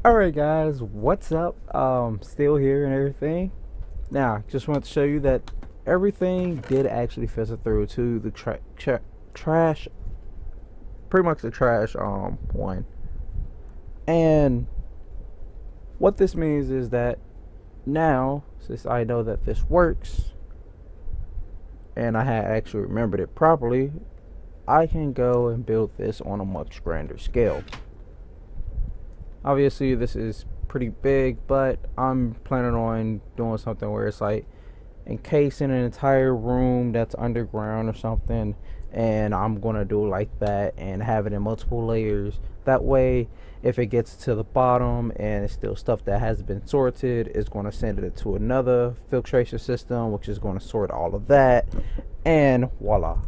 Alright guys, what's up? Still here and everything. Now, just want to show you that everything did actually filter through to the trash, pretty much the trash one. And what this means is that now, since I know that this works, and I had actually remembered it properly, I can go and build this on a much grander scale. Obviously this is pretty big, but I'm planning on doing something where it's like encasing an entire room that's underground or something, and I'm gonna do it like that and have it in multiple layers. That way if it gets to the bottom and it's still stuff that hasn't been sorted, it's going to send it to another filtration system which is going to sort all of that, and voila.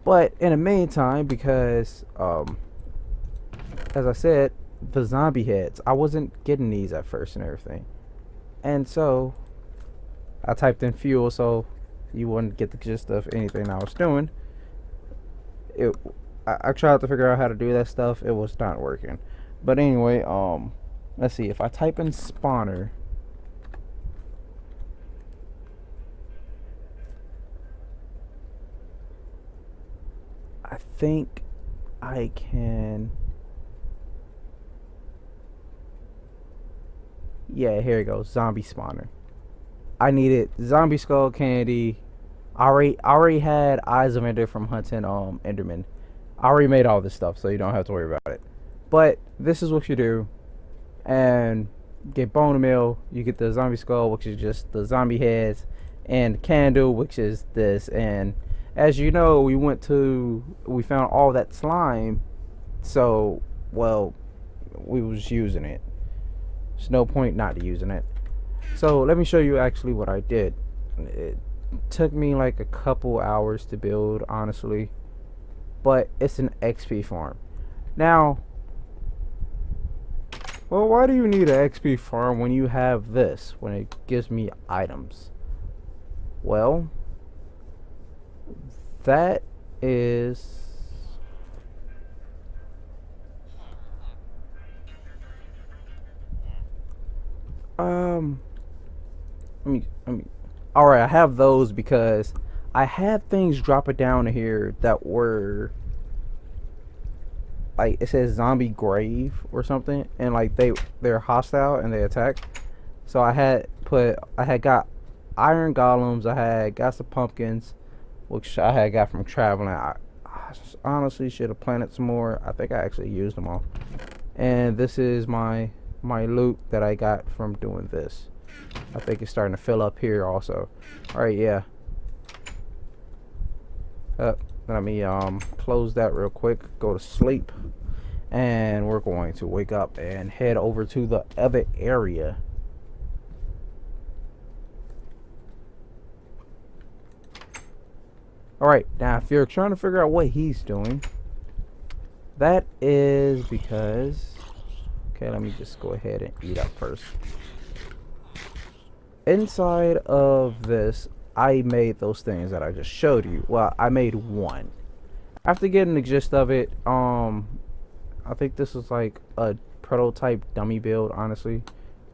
But in the meantime, because as I said, the zombie heads, I wasn't getting these at first and everything, and so I typed in fuel so you wouldn't get the gist of anything I was doing. I tried to figure out how to do that stuff. It was not working. But anyway, let's see, if I type in spawner, I think I can. Yeah, here we go. Zombie spawner. I needed zombie skull candy. I already had eyes of Ender from hunting Enderman. I already made all this stuff, so you don't have to worry about it. But this is what you do, and get bone meal. You get the zombie skull, which is just the zombie heads, and candle, which is this. And as you know, we found all that slime, so well, we was using it. There's no point not using it. So let me show you actually what I did. It took me like a couple hours to build, honestly, but it's an XP farm. Now, well, why do you need an XP farm when you have this, when it gives me items? Well, that is all right, I have those because I had things dropping down here that were like, it says zombie grave or something, and like they're hostile and they attack. So I had got iron golems, I had got some pumpkins, which I had got from traveling. I honestly should have planted some more. I think I actually used them all. And this is my loot that I got from doing this. I think it's starting to fill up here also. Alright, yeah. Let me close that real quick, go to sleep, and we're going to wake up and head over to the other area. Alright, now if you're trying to figure out what he's doing, that is because, okay, let me just go ahead and eat up first. Inside of this, I made those things that I just showed you. Well, I made one. After getting the gist of it, I think this was like a prototype dummy build, honestly.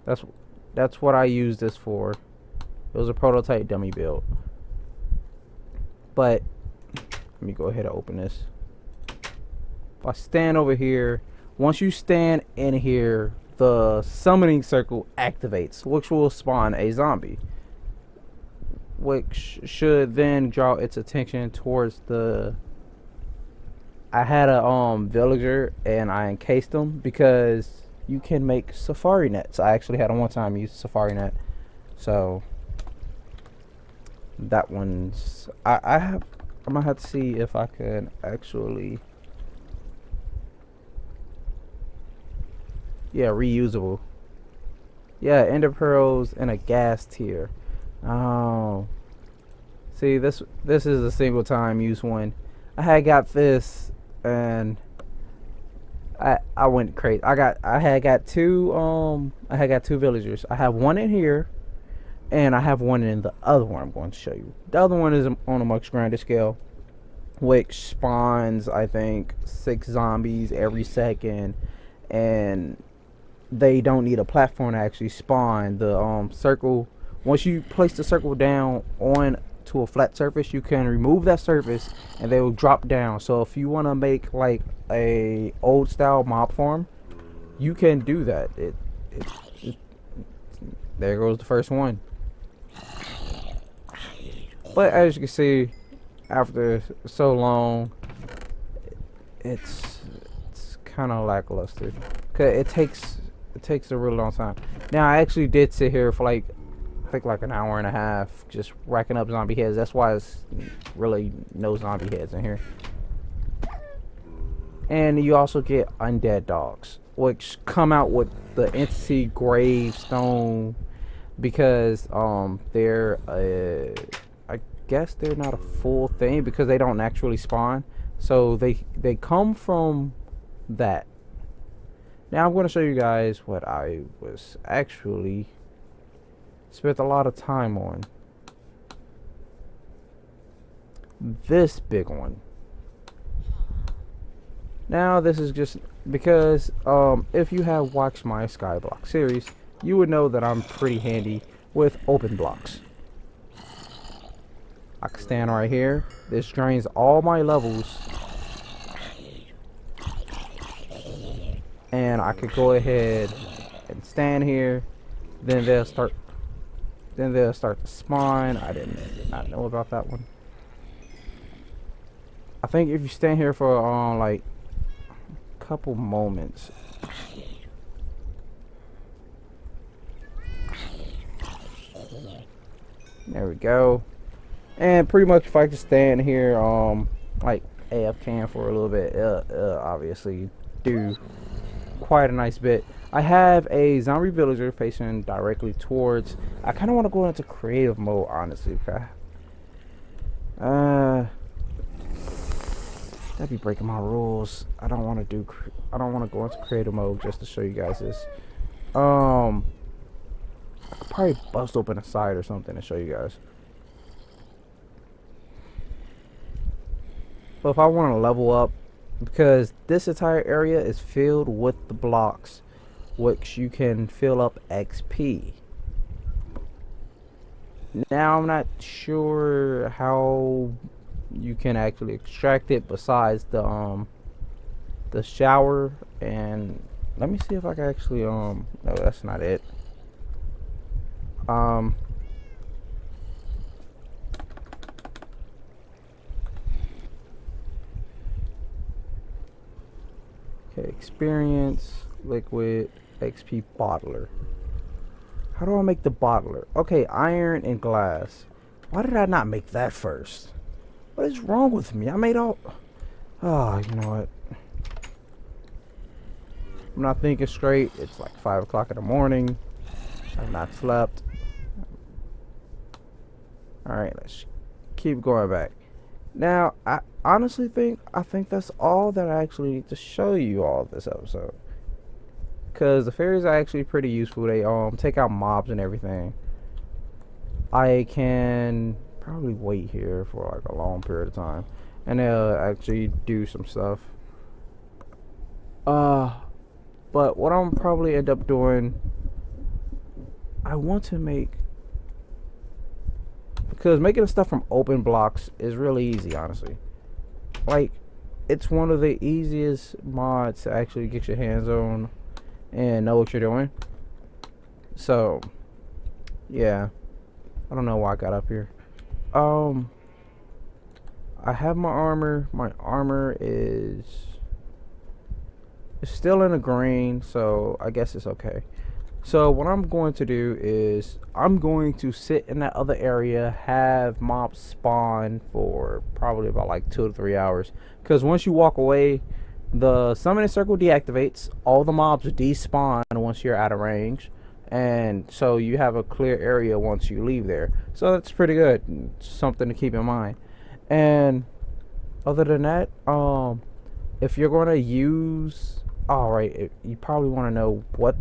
That's what I used this for. It was a prototype dummy build. But let me go ahead and open this. If I stand over here, once you stand in here, the summoning circle activates, which will spawn a zombie, which should then draw its attention towards the. I had a villager and I encased them because you can make safari nets. I actually had a one-time use safari net, so that one's I'm gonna have to see if I can actually, yeah, reusable. Yeah, ender pearls and a gas tier. Oh, see, this is a single time use one. I had got this and I went crazy. I had got two villagers. I have one in here and I have one in the other one I'm going to show you. The other one is on a much grander scale, which spawns, I think, 6 zombies every second, and they don't need a platform to actually spawn. The circle, once you place the circle down on to a flat surface, you can remove that surface and they will drop down. So if you want to make like a old style mob farm, you can do that. It there goes the first one. But as you can see, after so long, it's kind of lackluster. Cause it takes a really long time. Now I actually did sit here for like I think like an hour and a half just racking up zombie heads. That's why it's really no zombie heads in here. And you also get undead dogs, which come out with the entity gravestone because they're I guess they're not a full thing because they don't actually spawn. So they come from that. Now I'm going to show you guys what I was actually spent a lot of time on. This big one. Now this is just because if you have watched my Skyblock series, you would know that I'm pretty handy with open blocks. I can stand right here. This drains all my levels. And I could go ahead and stand here. Then they'll start to spawn. I did not know about that one. I think if you stand here for like a couple moments. There we go. And pretty much if I could stand here like AFK for a little bit, obviously do quite a nice bit. I have a zombie villager facing directly towards. I kind of want to go into creative mode, honestly. Okay. That'd be breaking my rules. I don't want to go into creative mode just to show you guys this. I could probably bust open a side or something and show you guys. But if I want to level up, because this entire area is filled with the blocks, which you can fill up XP. Now I'm not sure how you can actually extract it besides the shower. And let me see if I can actually no, that's not it. Okay, experience, liquid, XP bottler. How do I make the bottler? Okay, iron and glass. Why did I not make that first? What is wrong with me? I made all... Oh, you know what? I'm not thinking straight. It's like 5 o'clock in the morning. I've not slept. Alright, let's keep going back. Now, I honestly think that's all that I actually need to show you all this episode. Because the fairies are actually pretty useful. They take out mobs and everything. I can probably wait here for like a long period of time. And they'll actually do some stuff. But what I'm probably end up doing, I want to make, because making stuff from open blocks is really easy, honestly. Like, it's one of the easiest mods to actually get your hands on and know what you're doing. So, yeah. I don't know why I got up here. I have my armor. My armor is still in the green, so I guess it's okay. So what I'm going to do is I'm going to sit in that other area, have mobs spawn for probably about like 2 to 3 hours. Because once you walk away, the summoning circle deactivates. All the mobs despawn once you're out of range. And so you have a clear area once you leave there. So that's pretty good. Something to keep in mind. And other than that, if you're going to use... Alright, you probably want to know what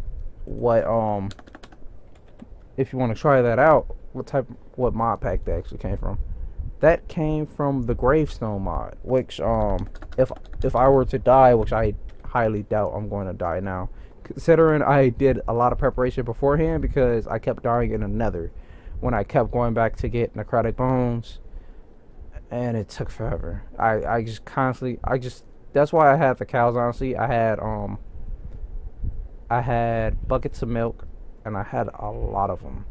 if you want to try that out, what mod pack that actually came from. That came from the gravestone mod, which if I were to die, which I highly doubt I'm going to die now, considering I did a lot of preparation beforehand because I kept dying in another when I kept going back to get necrotic bones, and it took forever. I just constantly that's why I had the cows. Honestly, I had buckets of milk, and I had a lot of them,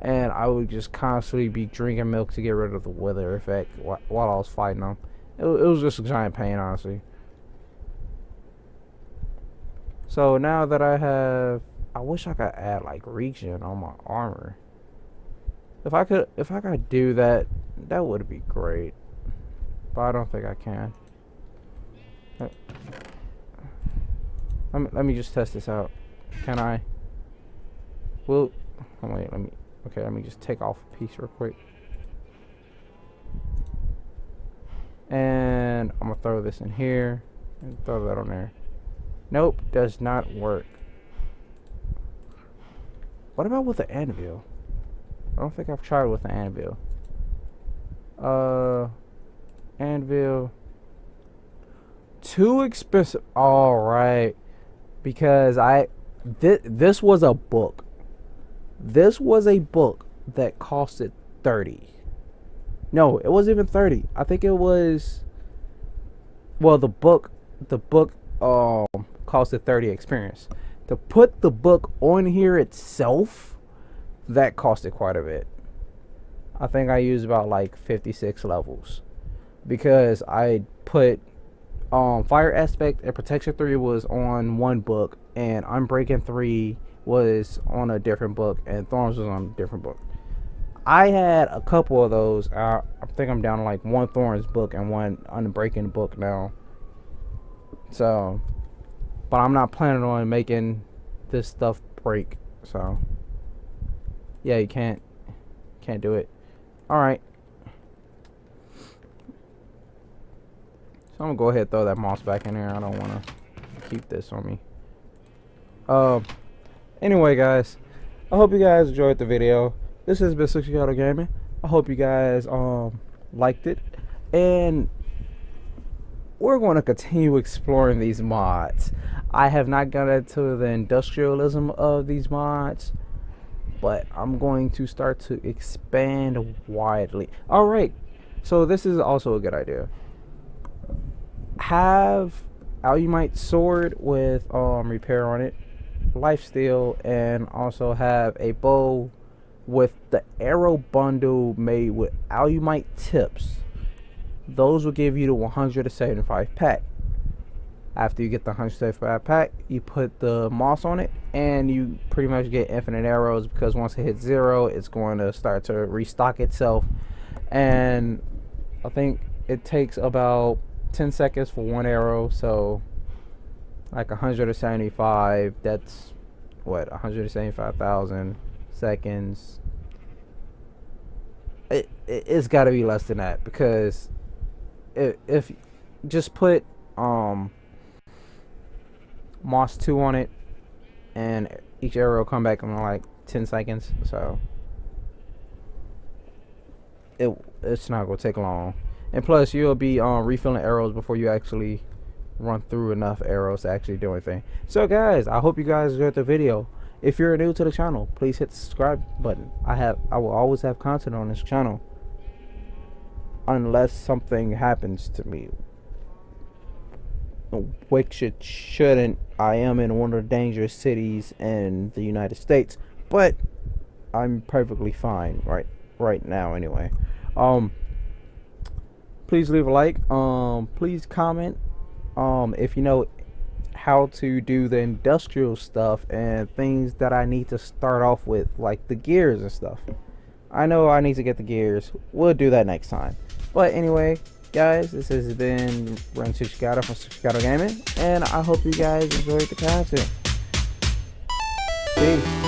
and I would just constantly be drinking milk to get rid of the wither effect while I was fighting them. It was just a giant pain, honestly. So now that I wish I could add like regen on my armor. If I could do that, that would be great. But I don't think I can. Let me just test this out. Can I? Well, oh wait, let me just take off a piece real quick. And I'm gonna throw this in here and throw that on there. Nope, does not work. What about with the anvil? I don't think I've tried with the anvil. Anvil. Too expensive. Alright. Because this was a book. This was a book that costed 30. No, it wasn't even 30. I think it was, well, the book costed 30 experience. To put the book on here itself, that costed quite a bit. I think I used about like 56 levels because I put Fire Aspect and Protection 3 was on one book, and Unbreaking 3 was on a different book, and Thorns was on a different book. I had a couple of those. I think I'm down to like one Thorns book and one Unbreaking book now. So, but I'm not planning on making this stuff break. So, yeah, you can't do it. All right. So I'm gonna go ahead and throw that moss back in there. I don't want to keep this on me. Anyway, guys, I hope you guys enjoyed the video. This has been Chicago Gaming. I hope you guys liked it, and we're going to continue exploring these mods. I have not got into the industrialism of these mods, but I'm going to start to expand widely. All right, so this is also a good idea. Have Alumite sword with repair on it, lifesteal, and also have a bow with the arrow bundle made with Alumite tips. Those will give you the 175 pack. After you get the 175 pack, you put the moss on it, and you pretty much get infinite arrows, because once it hits 0, it's going to start to restock itself. And I think it takes about 10 seconds for one arrow, so like 175, that's what, 175,000 seconds. It's got to be less than that, because if just put moss 2 on it, and each arrow come back in like 10 seconds, so it's not gonna take long. And plus, you'll be refilling arrows before you actually run through enough arrows to actually do anything. So guys, I hope you guys enjoyed the video. If you're new to the channel, please hit the subscribe button. I will always have content on this channel, unless something happens to me, which it shouldn't. I am in one of the dangerous cities in the United States, but I'm perfectly fine right now anyway. Please leave a like, please comment if you know how to do the industrial stuff and things that I need to start off with, like the gears and stuff. I know I need to get the gears. We'll do that next time. But anyway, guys, this has been Run to Chicago from Chicago Gaming, and I hope you guys enjoyed the content. Peace.